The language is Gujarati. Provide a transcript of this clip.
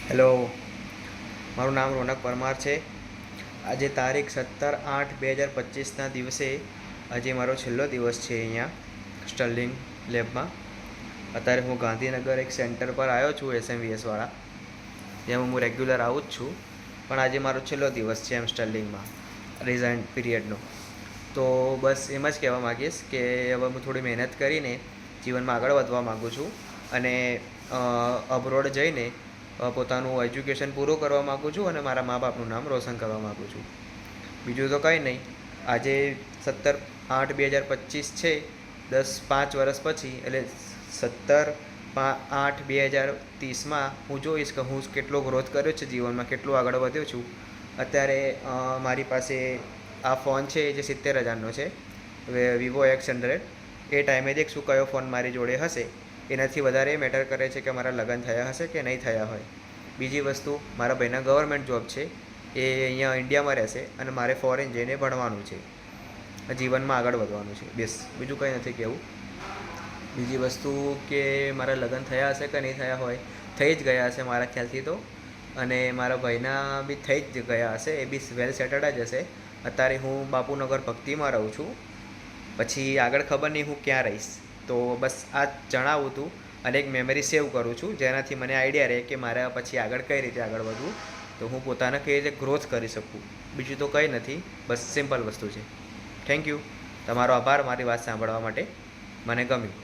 હેલો, મારું નામ રોનક પરમાર છે. આજે તારીખ 17/8/2025ના દિવસે આજે મારો છેલ્લો દિવસ છે અહીંયા સ્ટર્લિંગ લેબમાં. અત્યારે હું ગાંધીનગર એક સેન્ટર પર આવ્યો છું SMVSવાળા, જેમાં હું રેગ્યુલર આવું જ છું. પણ આજે મારો છેલ્લો દિવસ છે એમ સ્ટર્લિંગમાં રિઝાઇન પીરિયડનો. તો બસ એમ જ કહેવા માગીશ કે હવે હું થોડી મહેનત કરીને જીવનમાં આગળ વધવા માગું છું અને અબ્રોડ જઈને પોતાનું એજ્યુકેશન પૂરું કરવા માગું છું અને મારા મા બાપનું નામ રોશન કરવા માગું છું. બીજું તો કંઈ નહીં. આજે 17/8/2025 છે. 10-5 વર્ષ પછી એટલે 17/8/2030માં હું જોઈશ કે હું કેટલો ગ્રોથ કર્યો છે જીવનમાં, કેટલું આગળ વધ્યો છું. અત્યારે મારી પાસે આ ફોન છે જે 70,000નો છે, વિવો X100. એ ટાઈમે દેખશું કયો ફોન મારી જોડે હશે. એનાથી વધારે મેટર કરે છે કે મારા લગ્ન થયા હશે કે નહીં થયા હોય. બીજી વસ્તુ, મારા ભાઈના ગવર્મેન્ટ જોબ છે, એ અહીંયા ઇન્ડિયામાં રહેશે અને મારે ફોરેન જઈને ભણવાનું છે, જીવનમાં આગળ વધવાનું છે. બસ, બીજું કંઈ નથી કહેવું. બીજી વસ્તુ કે મારા લગ્ન થયા હશે કે નહીં થયા હોય, થઈ જ ગયા હશે મારા ખ્યાલથી તો. અને મારા ભાઈના બી થઈ જ ગયા હશે, એ બી વેલ સેટલ્ડ જ હશે. અત્યારે હું બાપુનગર ભક્તિમાં રહું છું. પછી આગળ ખબર નહીં હું ક્યાં રહીશ. તો બસ આ જ જણાવું હતું અને એક મેમરી સેવ કરું છું, જેનાથી મને આઈડિયા રહે કે મારે પછી આગળ કઈ રીતે આગળ વધવું, તો હું પોતાને કઈ રીતે ગ્રોથ કરી શકું. બીજું તો કંઈ નથી, બસ સિમ્પલ વસ્તુ છે. Thank you. તમારો આભાર મારી વાત સાંભળવા માટે. મને ગમ્યું.